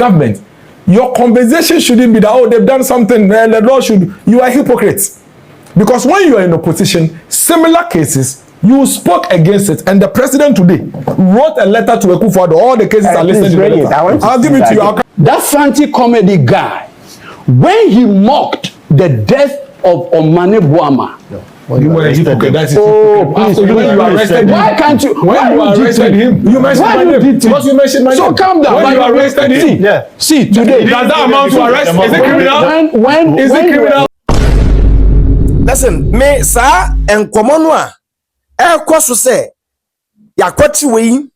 government, your conversation shouldn't be that, oh, they've done something, the law should, you are hypocrites. Because when you are in opposition, similar cases, you spoke against it, and the president today wrote a letter to Akufo-Addo. All the cases are listed in the letter. I'll give it to you. That Fanti comedy guy, when he mocked the death of Omane Boama. You were a hypocrite. That's after you arrested him. Why can't you? When you arrested him, you mentioned my name. Because you mentioned my name. So calm down. When you arrested him, see today. Does that amount to arrest? Is it criminal? When is it criminal? Listen, me sa enkomo no a ekwoso se yakwati we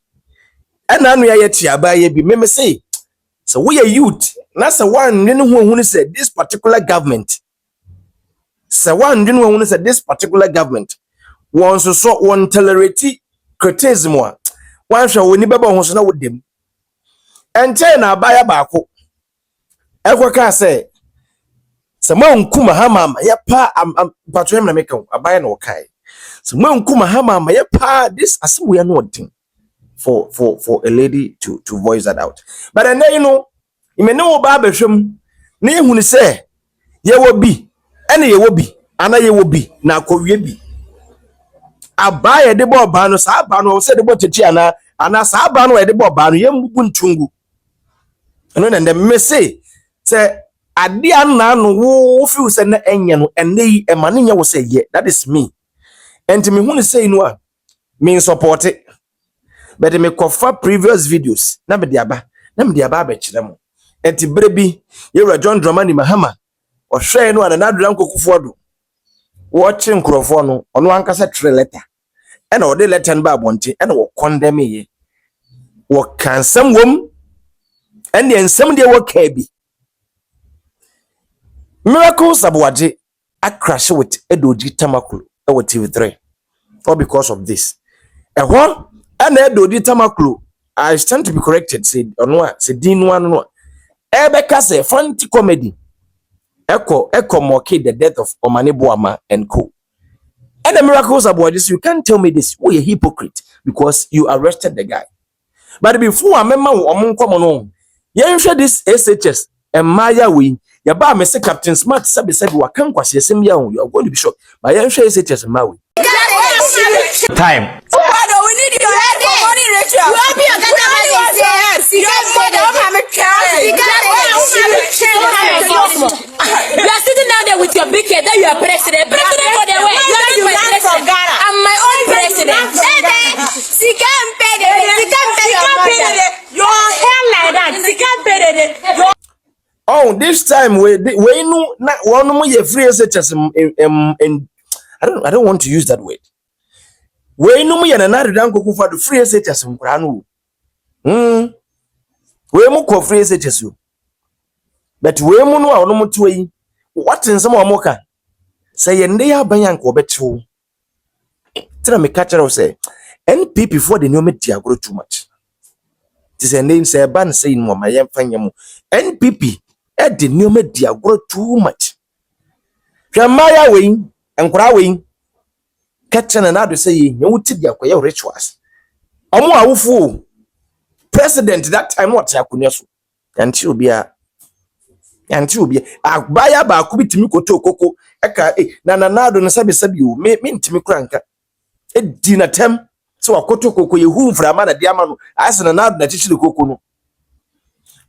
ena anu ya yeti abaye bi me say so we are youth na say one ne hu say this particular government this particular government won so won tolerate criticism one hwe woni beba ho so na wodem enche na abaya baako ekwoka say Sama Mahama ya pa patro him na meka abaya na okai. Sama Mahama ya pa this asim we are not thing for a lady to voice that out. But then you know, you may know ba behwem na ehunu say ye wo bi ene ye wo bi ana ye wo bi na akowie bi. Abaya de bo ba no sa ba no say de bo tete ana sa ba no ye de bo ba no ye mbubu ntungu. No na dem me say ade anano wo feel say na enye no ene yi e mane nye wo say ye that is me and me hu say no a me support it but me kofa previous videos na me de aba ba kire mo enti bere bi ye John Dramani Mahama o hwe no ana nadura Akufo-Addo wo chi nkrofo no ono ankasa tre letter e na o de letter ba abonte e na wo condemn ye wo kansam wom ene ensam de wo ka bi Miracles Aboagye I crash with Edudzi Tamakloe with TV3 all because of this. And Edudzi Tamakloe I stand to be corrected said onwa said din one no Ebeka say Fanti comedy Echo mock the death of Omane Boama and co. And the Miracles Aboagye you can't tell me this we a hypocrite because you arrested the guy. But before I remember on you share this SHS and Maya we ya ba me say Captain Smart sabi wa kan kwase asem ya you are going to be shocked but ya hwe SHS mawi time we need your head for money ritual you have your Ghana money you have more than I'm you are sitting down there with your big head that you are president for the way you are not my president I'm my own president your hair like that oh, this time we no na one more ye free SHS I don't want to use that word. We no more ye na nadura Akufo-Addo free SHS nkura no. We mo ko free SHS. But we mo no a ono mo to yi. What nsem o mo ka? Say ye nde ya banyan ko betewo. Tira me catch her say NPP for the new media grow too much. This a name say ban say no ma yem fanya mo. NPP the new media grow too much. Maya we nkura we catch na Addo say you wuti dia koye rituals. Omo awufo president that time what yakunya so. Yanti obi abaya ba ku bitimi koto koko eka na Addo no sabi o me ntimi kranka edi na tem so wakoto koko ye hu mframa na dia ma no asena Addo na chichiri koko no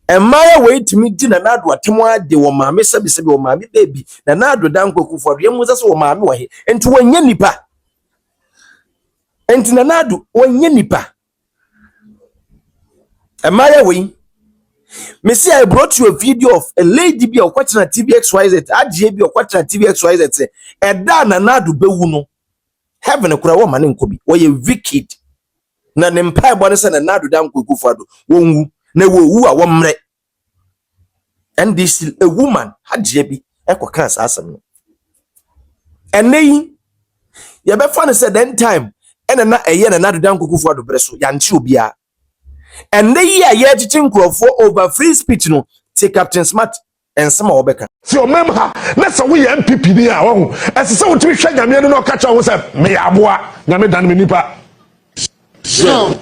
Maya wait me dinner Addo atemo ade wo maame sabi wo maame baby na Addo dan Akufo-Addo yemu za so wo maame wo he enti wanya nipa enti na Addo wanya nipa Maya we me see I brought you a video of a lady bi okwachina TVXYZ adie bi okwachina TVXYZ say eda na Addo bewu no heaven kura wo mane nkobi wo ye wicked na ne mpa ebo ne se na Addo dan Akufo-Addo wonwu na wo a wo mre NDC a woman hadje bi ekoka asasem no enei ye be fa ne say then time ena na eye na Addo dan Akufo-Addo bre so yanche obia enei ya ye chichi nkrofo over free speech no take Captain Smart and some obeka si o mem ha na se wo ye MPP ni a wo ese se wo timi hwa nyame no ka cha wo se me ya aboa nyame dan me nipa.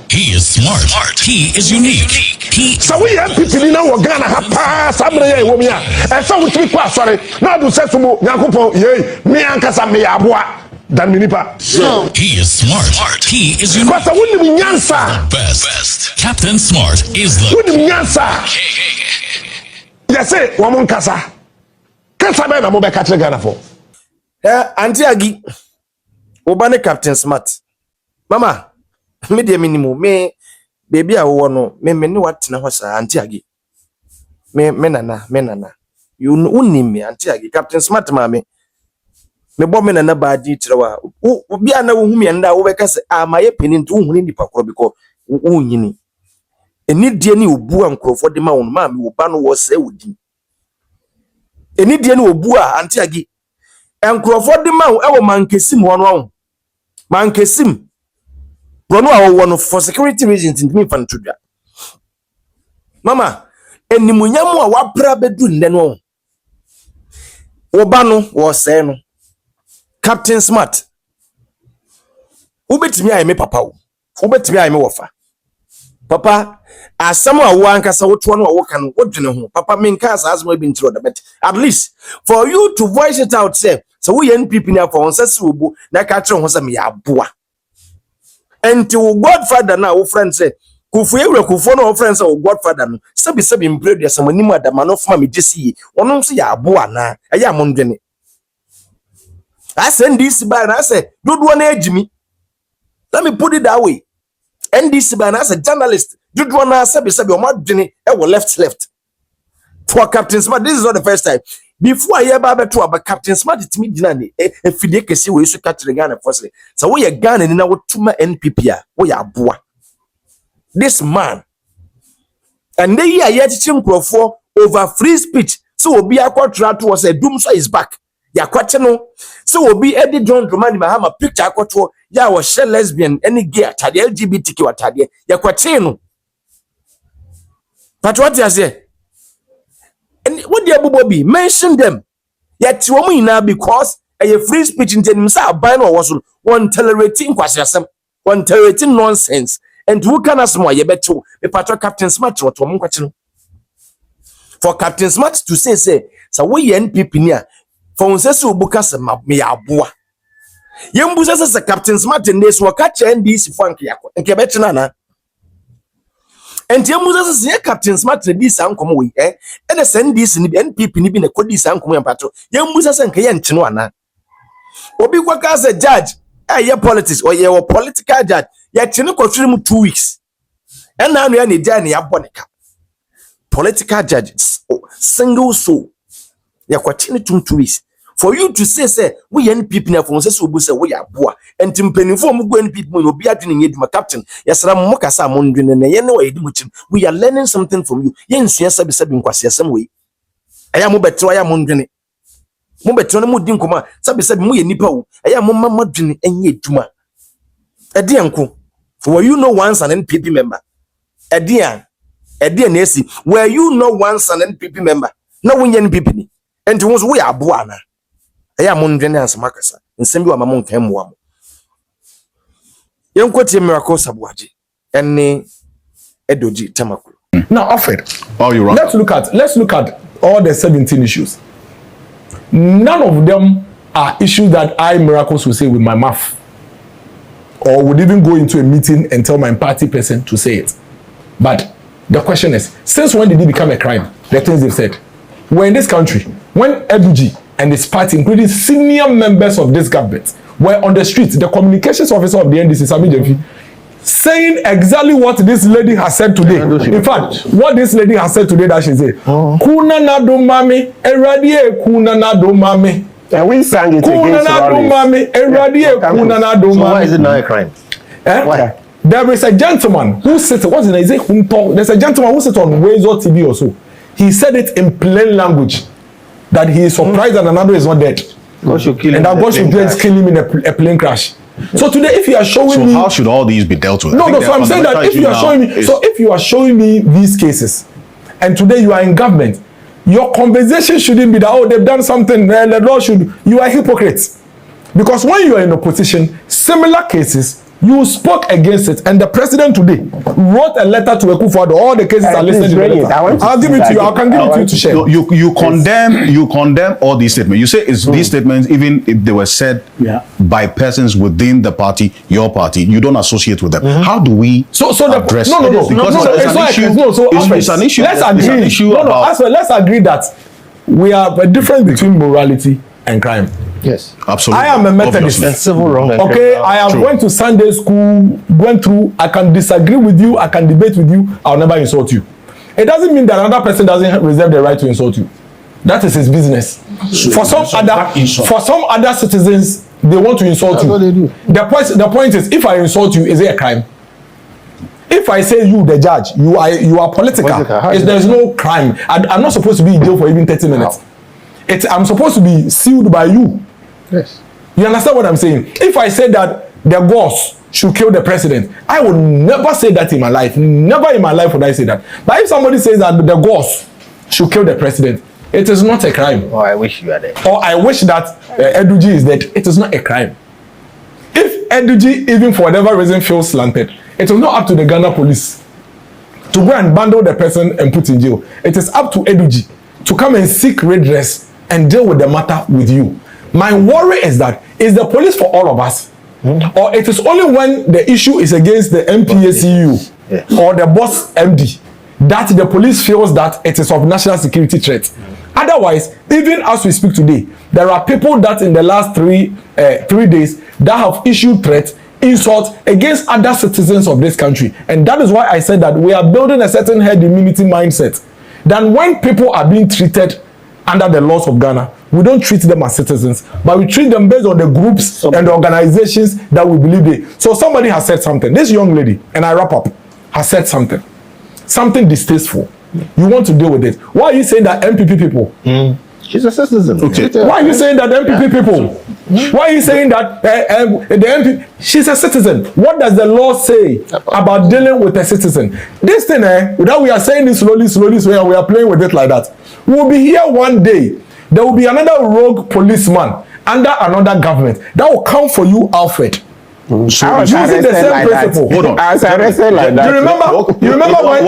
He is smart. He is unique. So we MPP now we Ghana ha pass amre ye wo me a. E so we timi kwa sorry. Na do say sumo Nyankopon ye me ankasa me ya aboa. Dan minipa. So he is smart. He is unique. Because wouldn't nyansa. Best. Captain Smart is the Wouldn't nyansa. Yes, say woman kasa. Kasa be na mo be ka kire Ghana for. Auntie Agi. Obane Captain Smart. Mama, me de minimum me baby a wo no me ne watena ho sa Auntie Agi. Me nana. You unnim me Auntie Agi Captain Smart mama. Me bo me nana ba di tirewa. Obi ana wo hu me nda wo be ka se amaye peni ntu hu ni nipa kro because wo nyini. Eni die ni obu ankrofo de ma wo ma me wo ba no wo se wodi. Eni die ni obu a Auntie Agi ankrofo de ma wo e wo mankesim ho no wo. Mankesim. Brono a wo no for security reasons ntimi fa ntodwa. Mama, enimunyam a wapra bedu nne no. Wo ba no wo se no. Captain Smart. Ubetimi aye me papa wo. Ubetimi aye me wofa. Papa, asam a wo ankasa wo to no wo ka no wodwene ho. Papa menka asas mo bi ntiro da bet. At least for you to voice it out say, so we NPP na for onsase obo na ka kire ho say me ya boa. Enti wo godfather na wo friend say, kufu ewre kufu no wo friend say wo godfather no. Sebi mbrede asamanim adama no fama me gesi. Ono so ya boa na. Eya mo ndwene. I send this by and I say, don't want to edge me. Let me put it that way. NDC by and I say, journalist, don't want to say, you're not doing it, left. For Captain Smart, this is not the first time. Before I hear about Captain Smart, it's me, Dinani, if you can see where you should catch the Ghana firstly. So we are Ghana in our 2 NPP, we are boa. This man, and they are yet teaching for over free speech. So we'll be a contract was a doomsday is back. Ya kwache no so obi edi John Dramani Mahama picture akwoto ya wo share lesbian any gay atade LGBTQ atade ya kwache no but what you say and what the abubobi mention them yet wo mu because a free speech intenim say aban no was one tolerating kwasiasem one tolerating nonsense and who can asmo ye beto me patro Captain Smart what wo kwache no for Captain Smart to say so we NPP nia for unsese obuka se me aboa yembuza se Captain Smart ndes wakacha NDC funk yakọ nke betena na enti yembuza se Captain Smart NDC ankomo we ene se NDC ni NPP ni bi na kodisi ankomo yampato yembuza se nke ye ncheno ana obi kwaka se judge ye politics or ye political judge ye chene kwatwere mu 2 weeks ena anu ya ne judge ya boneka political judge single soul ya kwatini 2 weeks for you to say we NPP na for say obu say we ya boa enti mpanifo mu go NPP mu obi adwene nye duma captain yesra mo kasa mo ndwene na ye ne wa yedi mu chim we are learning something from you ye nsua sabi nkwase asem we aya mo beto aya mo ndwene mo beto na mo di nkoma sabi mo ye nipa wo aya mo mama dwene enye duma edi enko for you know once an NPP member edi na esi where you know once an NPP member na wo nye NPP ni enti wo so we aboa na aya mo ndwene ansama kasa nsem bi wa mamo nkan mo amo yenkoti miracles Aboagye ene Edudzi Tamakloe. Now, Alfred, you're wrong. Let's look at all the 17 issues. None of them are issues that I, Miracles, will say with my mouth, or would even go into a meeting and tell my party person to say it. But the question is, since when did it become a crime? The things they've said. We're in this country when Edudzi and his party, including senior members of this government, were on the streets. The communications officer of the NDC, Sami Jemfi, saying exactly what this lady has said today. In fact, what this lady has said today that she said, Kuna na do mami, eradie kuna na do mami. And we sang it Kuna na do mami, eradie kuna na do mami. So why is it not a crime? Why? There is a gentleman who sits, what's his name? Is it Hunto? There's a gentleman who sits on Wezo TV also. He said it in plain language that he is surprised that Addo is not dead. God should kill him. And that God should kill him in a plane crash. So today, if you are showing me, how should all these be dealt with? No. So I'm saying that if you are showing me, so if you are showing me these cases, and today you are in government, your conversation shouldn't be that they've done something. The law should. You are hypocrites, because when you are in opposition, similar cases You spoke against it, and the president today wrote a letter to Akufo-Addo. All the cases are listed in the letter. I'll give it to you. I can give it to you to share. You condemn all these statements. You say it's these statements, even if they were said by persons within the party, your party, you don't associate with them. How do we address no, it's an issue. Let's agree. Let's agree that we have a difference between morality and crime. Yes, absolutely. I am a Methodist. And civil wrong. Okay, I have went to Sunday school, went through. I can disagree with you. I can debate with you. I'll never insult you. It doesn't mean that another person doesn't reserve the right to insult you. That is his business. For some other citizens, they want to insult you. The point is, if I insult you, is it a crime? If I say you, the judge, you are political. There's no crime. I'm not supposed to be in jail for even 30 minutes. I'm supposed to be sued by you. Yes. You understand what I'm saying? If I say that the boss should kill the president, I would never say that in my life. Never in my life would I say that. But if somebody says that the boss should kill the president, it is not a crime. Oh, I wish you were there. Or I wish that Edudzi is dead. It is not a crime. If Edudzi, even for whatever reason, feels slanted, it is not up to the Ghana police to go and bundle the person and put in jail. It is up to Edudzi to come and seek redress and deal with the matter with you. My worry is that, is the police for all of us? Or it is only when the issue is against the MPACU or the boss MD that the police feels that it is of national security threat. Otherwise, even as we speak today, there are people that in the last 3 days that have issued threats, insults against other citizens of this country. And that is why I said that we are building a certain herd immunity mindset. That when people are being treated under the laws of Ghana, we don't treat them as citizens, but we treat them based on the groups and the organizations that we believe in. So somebody has said something. This young lady, and I wrap up, has said something distasteful. You want to deal with it. Why are you saying that MPP people? She's a citizen. Okay. Why are you saying that MPP people? Why are you saying that the MP? She's a citizen. What does the law say about dealing with a citizen? This thing, that we are saying this slowly, and we are playing with it like that. We will be here one day. There will be another rogue policeman under another government that will come for you, Alfred. So using the same principle. Hold on. I was arrested like that. You remember when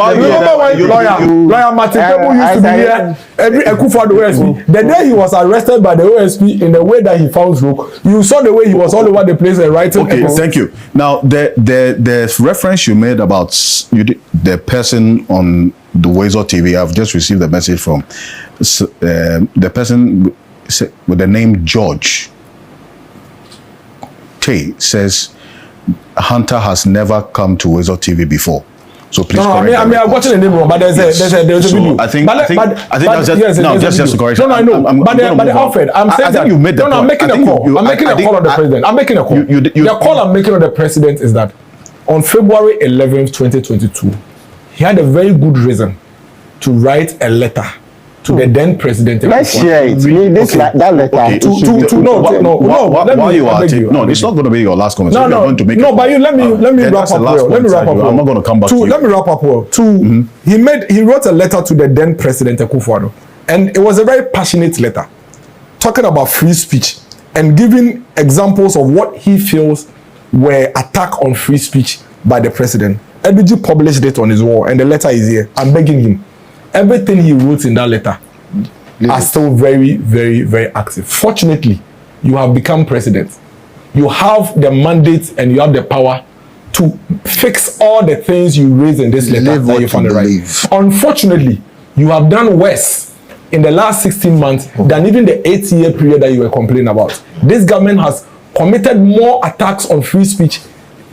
lawyer Martin Kebu used to be here every Akufo-Addo OSP. The day he was arrested by the OSP in the way that he found rogue, you saw the way he was all over the place and writing. Okay, thank you. Now the reference you made about the person on the Wezo TV, I've just received a message from the person with the name George. Says Hunter has never come to Wezo TV before. So please correct. I'm watching the name wrong, but there's a video. I think that's just a correction. No, I know. But Alfred, I'm saying that you made the point. I'm making a call. I'm making a call on the president. I'm making a call. The call I'm making on the president is that on February 11th, 2022, he had a very good reason to write a letter to the then president. Let's share it. That letter. Okay. It's not going to be your last comment. Let me wrap up well. I'm not going to come back to you. Let me wrap up well. He wrote a letter to the then president Akufo-Addo, and it was a very passionate letter, talking about free speech and giving examples of what he feels were attack on free speech by the president. Edudzi published it on his wall, and the letter is here. I'm begging him. Everything he wrote in that letter are still very, very, very active. Fortunately, you have become president. You have the mandate and you have the power to fix all the things you raised in this letter that you found right. Unfortunately, you have done worse in the last 16 months than even the 8-year period that you were complaining about. This government has committed more attacks on free speech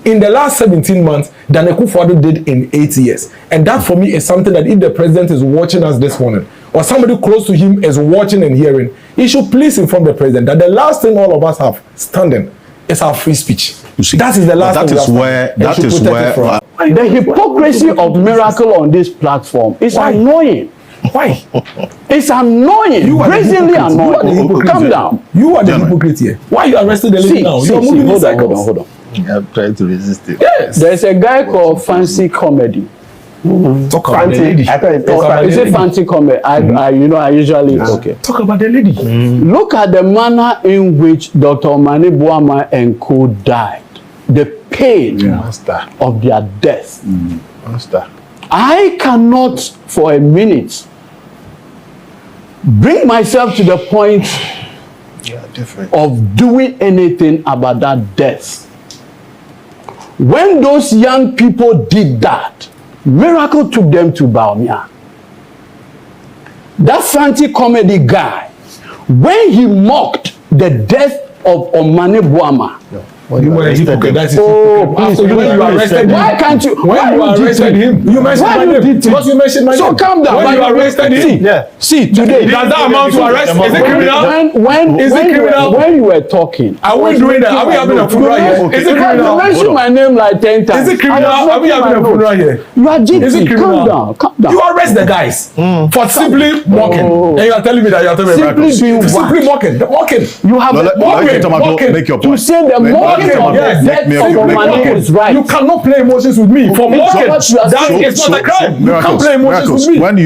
in the last 17 months than Akufo-Addo did in 8 years. And that for me is something that if the president is watching us this morning, or somebody close to him is watching and hearing, he should please inform the president that the last thing all of us have standing is our free speech. You see, that is the last thing. That is where the hypocrisy of Miracle on this platform is annoying. Why? It's annoying. Brazenly annoying. Calm down. You are the hypocrite here. Why you arrested the lady now? You are moving in circles. Hold on. I'm trying to resist it. Yes. There's a guy called Fancy Comedy. Talk about the lady. Is it Fancy Comedy? I usually talk about the lady. Look at the manner in which Dr. Mahama and co died. the pain of their death. I cannot for a minute bring myself to the point of doing anything about that death. When those young people did that, miracle took them to Baumia. That frantic comedy guy, when he mocked the death of Omane Boama, You were a hypocrite. That is oh, please, when you arrested him. why can't you? When you arrested him, you mentioned my name. Because you mentioned my name. So calm down. When you arrested him, see today. does that amount to arrest? Is it criminal? When you were talking, are we doing that? Are we having a funeral here? Is it criminal? You mentioned my name like 10 times. Is it criminal? Are we having a funeral here? You are gypsy. Is it criminal? Calm down. You arrest the guys for simply mocking, and you are telling me that you are telling me simply mocking. Mocking. You have mocking. Make your to point. say the mocking of the death of Omane is right. You cannot play emotions with me for mocking. That is not a crime. You can't play emotions with me. When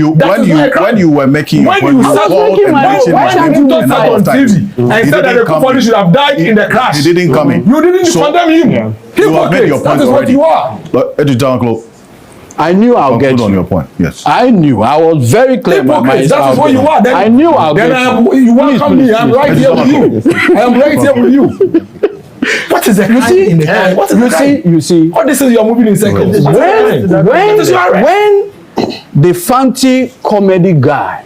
you were making your point, you called and mentioned why can't you talk decide on TV and said that the Kufali should have died in the crash? He didn't come in. You didn't condemn him. You have made your point already. That is what you are. Edudzi Tamakloe, I knew I'll get on you. your point. Yes. I knew. I was very clear about myself. That is what you are. Then, I knew I'll get you. You welcome me. I'm right here with you. I am right here with you. What is the crime in the crime? What is the crime? You see. What this is you are moving in circles. When the fancy comedy guy,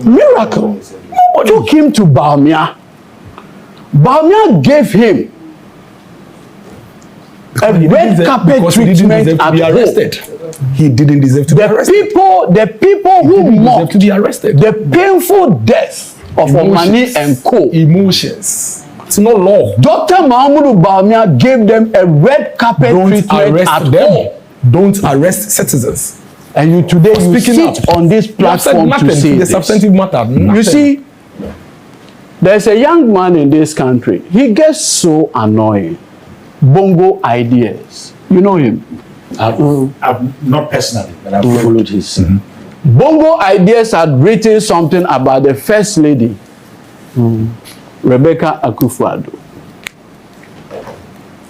miracle, took him to Baumia. Baumia gave him a red carpet treatment at home. He didn't deserve to be arrested. The people who mocked to be arrested. the painful death of Omane and co. Emotions. It's not law. Dr. Mahmoud Baumia gave them a red carpet treatment at home. Don't arrest citizens. And you today you sit on this platform to say the substantive matter. Nothing. You see, there's a young man in this country. He gets so annoying. Bongo Ideas. You know him? I've not personally, but I've followed his. Bongo Ideas had written something about the First Lady, Rebecca Akufo-Addo.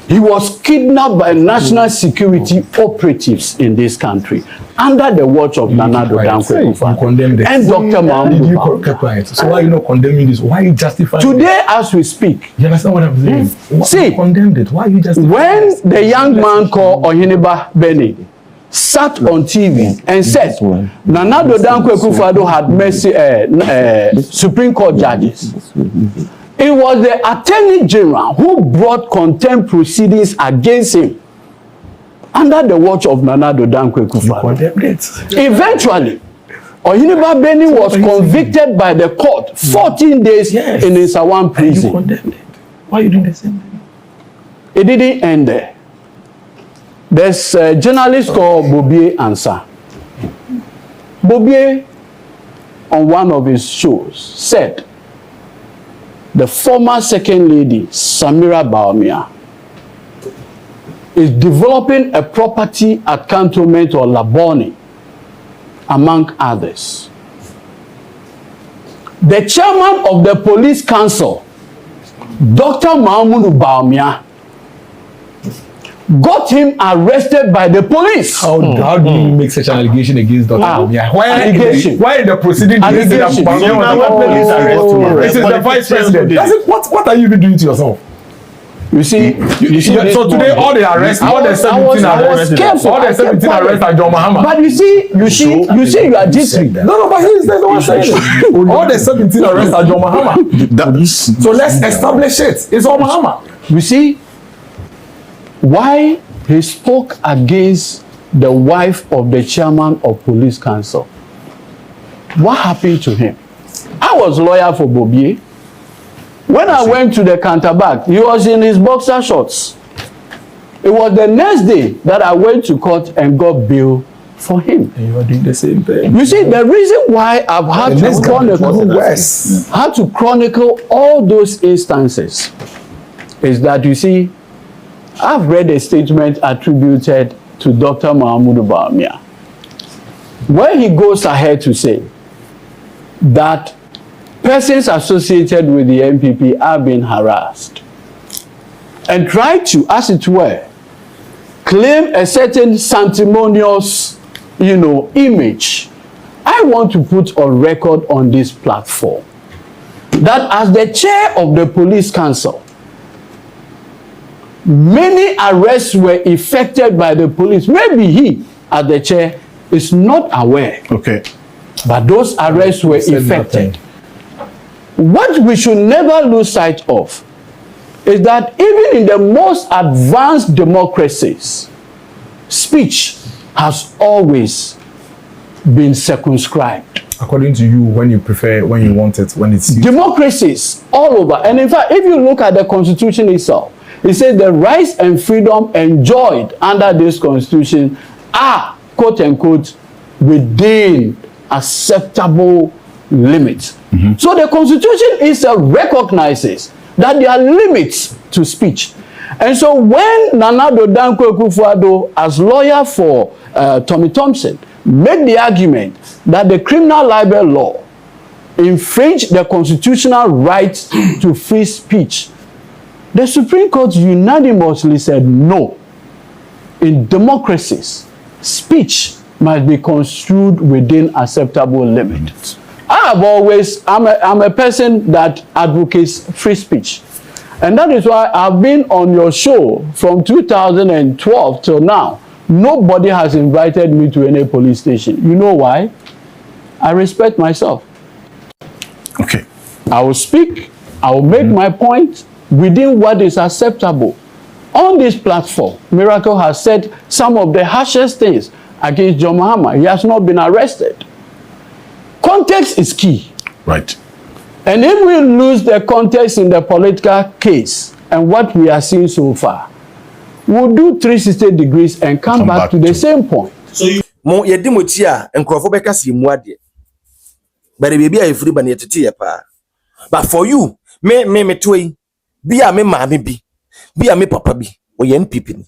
He was kidnapped by national security operatives in this country under the watch of Nana Addo and Dr. Mahmoud. So why are you not condemning this? Why are you justifying today it? As we speak? You understand what I'm saying? See, you condemned it. Why are you justifying when the young man called Ohiniba Beni sat on TV and said Nana Addo had mercy Supreme Court judges. It was the Attorney General who brought contempt proceedings against him under the watch of Nana Addo. Eventually, Ohiniba Beni was convicted by the court 14 days in Nsawan prison. You condemned it. Why are you doing the same thing? It didn't end there. There's a journalist called Bobie Ansa. Bobie, on one of his shows, said the former second lady, Samira Baumia, is developing a property at Cantonment or Labone, among others. The chairman of the police council, Dr. Mahmoud Baumia, got him arrested by the police. How do you make such an allegation against Dr. Baumia? Why in the proceeding did you say that Baumia was arrested? This is the vice president. What are you doing to yourself? You see, so today all the arrests, all the 17 arrests are John Mahama. But you see, you are district. No, but he's the one saying it. All the 17 arrests are John Mahama. So let's establish it. It's all Mahama. You see, why he spoke against the wife of the chairman of police council. What happened to him? I was lawyer for Bobie. When I went to the counterback, he was in his boxer shorts. It was the next day that I went to court and got bail for him. And you are doing the same thing. You see, the reason why I've had to chronicle all those instances is that, you see, I've read a statement attributed to Dr. Mahmoud Baumia, where he goes ahead to say that persons associated with the MPP are being harassed. and try to, as it were, claim a certain sanctimonious, image, I want to put on record on this platform that as the chair of the police council, many arrests were effected by the police. Maybe he, as the chair, is not aware. Okay. But those arrests were effected. What we should never lose sight of is that even in the most advanced democracies, speech has always been circumscribed. According to you, when you want it, when it's used. Democracies all over. And in fact, if you look at the Constitution itself, it says the rights and freedom enjoyed under this Constitution are, quote unquote, within acceptable limits. So the Constitution itself recognizes that there are limits to speech. And so when Nana Addo Dankwa Akufo-Addo, as lawyer for Tommy Thompson, made the argument that the criminal libel law infringed the constitutional right to free speech, the Supreme Court unanimously said no. In democracies, speech must be construed within acceptable limits. I'm a person that advocates free speech. And that is why I've been on your show from 2012 till now. Nobody has invited me to any police station. You know why? I respect myself. Okay. I will speak, I will make my point within what is acceptable. On this platform, Miracle has said some of the harshest things against John Mahama. He has not been arrested. Context is key. Right. And if we lose the context in the political case and what we are seeing so far, we'll do 360 degrees and come back to the same point. So you mo yedi mo chi a enkrofo beka si mu ade. But the baby free ban yetete pa. But for you, me toy bi a me maame bi a me papa bi o ye NPP ni.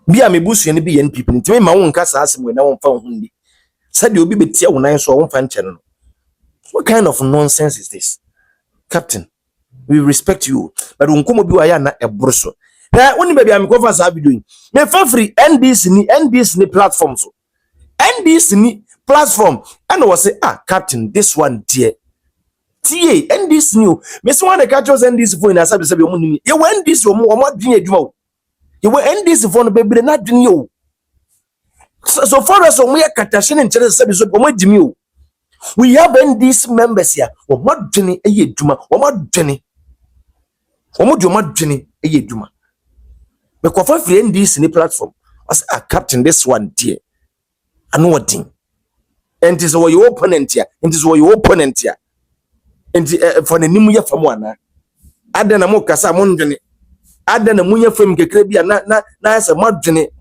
Bi a me busu ni bi ye NPP ni. Timi ma won ka sa asem we na won fa ho ndi. Said you be betia wonan so won fa nche no. What kind of nonsense is this? Captain, we respect you, but unkomo bi wa ya na ebroso. When baby I'm cover sa be doing. Me fa free NDC ni platform so. NDC ni platform and was say Captain, this one dear. TA NDC ni o. Me so one the catch us NDC phone na sabi omo ni. Ye we NDC omo dwen adwuma o. Ye we NDC phone baby na dwen yo. So far as omo ye katashe ne nkyere sabi so omo dimi o. We have NDC members here. Omo dwen eye adwuma. Omo dwen eye adwuma. Me kofa free NDC ni platform. I say Captain, this one dear. I know what thing. And this is what your opponent here. And this is what your opponent here. And for the nimu ya famwana. Ada na mo kasa mo ndwene. Ada na munya fam kekre bia na asa mo dwene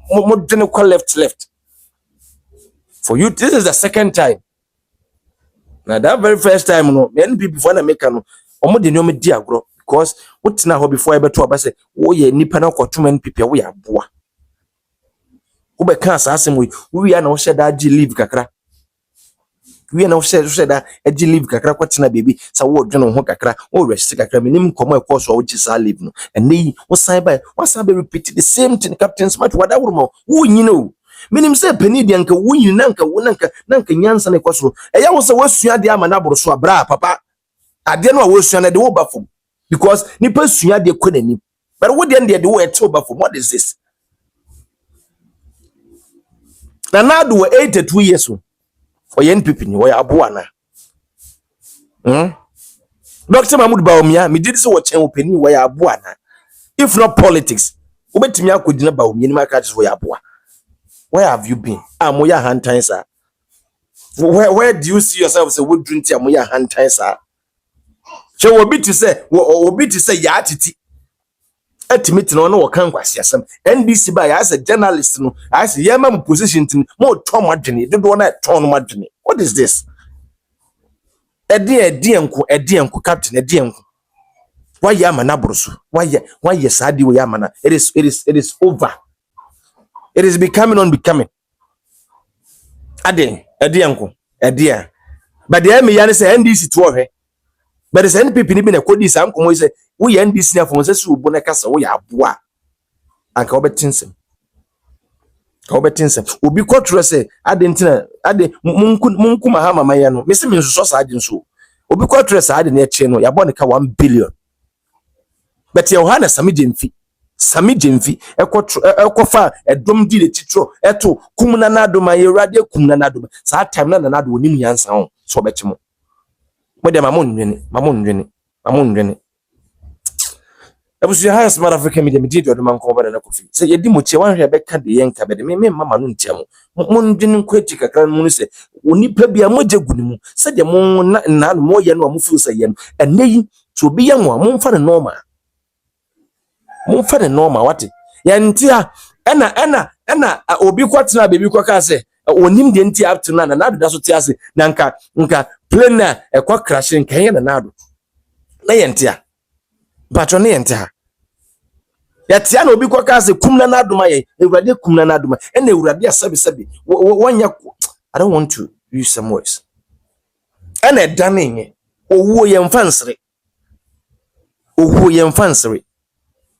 kwa left. For you, this is the second time. Now that very first time, no, many people before na make no, omo de no me di agro because what na ho before I beto aba say, wo ye nipa na kwotuma NPP wo ya boa. Wo be kan asasem we ya na wo sheda agi leave kakra. We na wo sheda agi leave kakra kwotena baby, sa wo dwene ho kakra, wo rest kakra, menim komo e course wo gi sa leave no. And nei wo san be repeat the same thing. Captain Smart wada wo nyino. Minim say penny di anka wunyi nanka nyansa ne kwasoro eya wo se wasua de ama na boro so abra papa ade no wasua na de wo bafom because nipa sua de kwanani but wo de de wo ete wo bafom. What is this? Na do 82 years o NPP ni wo ya aboa na Dr. Mahmoud Bawumia me did say wo chen wo penny wo ya aboa na if not politics wo betimi akodina Bawumia ni maka just wo ya aboa. Where have you been? Amoya hand sir. Where do you see yourself as a wood drink amoya hand sir? She will be to say ya titi. Ultimate no kan kwasi asem. NDC by as a journalist no, as yema position tin mo tom adwene, do na ton adwene. What is this? Edi enko captain edi enko. Why yama na broso? Why sadi we yama na? It is over. It is becoming unbecoming. Adi anko. But the me yan say NDC to her. But the NPP ni be na kodi sa anko mo say wo ye NDC na fo se su bo na kasa wo ya aboa anka obetinsem ka obetinsem obi kwotro se ade ntina ade munku Mahama maye no mesi me nso sa ade nso obi kwotro se ade na eche no ya bo ne ka 1 billion but ye ho na Sami Jemfi ekofa edom di le titro eto kumna na adoma ye rade kumna na adoma sa time na na ado onim yansa ho so obekimo mo de mamon nwene abusu ha Smart Africa Media me di odoma nko ba na kofi se ye di mo che wan hwe be ka de ye nka be de me mama no ntia mo ndwene nko ati kakra no se oni pa bia mo je gunimu se de mo na mo ye no mo fu se ye no eneyi so bi ye mo mo mfa ne normal wate yantia ena obi kwatena bebi kwaka se onim de ntia up to na ado da so tia se na nka plane na ekwa crash nka ye na ado na yantia patro na yantia ya tia na obi kwaka se kumna na ado ma ye ewurade kumna na ado ma ena ewurade asabi wanya I don't want to use some words ena edane nye owo ye mfansere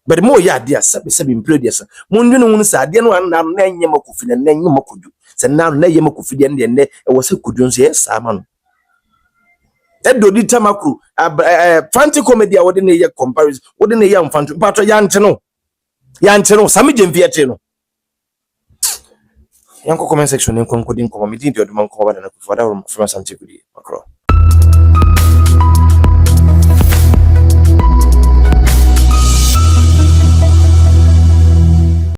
but mo ya dia sabi impredious mundwene wonu sa ade no na enye makofi na enye makodu se na enye makofi de ne e wo se kodu nso yes ama no Edudzi Tamakloe fanti comedy wode ne ye comparison wode ne ye mfanto patro yanche no Sami Jemfi ete no yanko comment section nko nkodi nko me di oduma nko ba na ko fada from Santi Kudi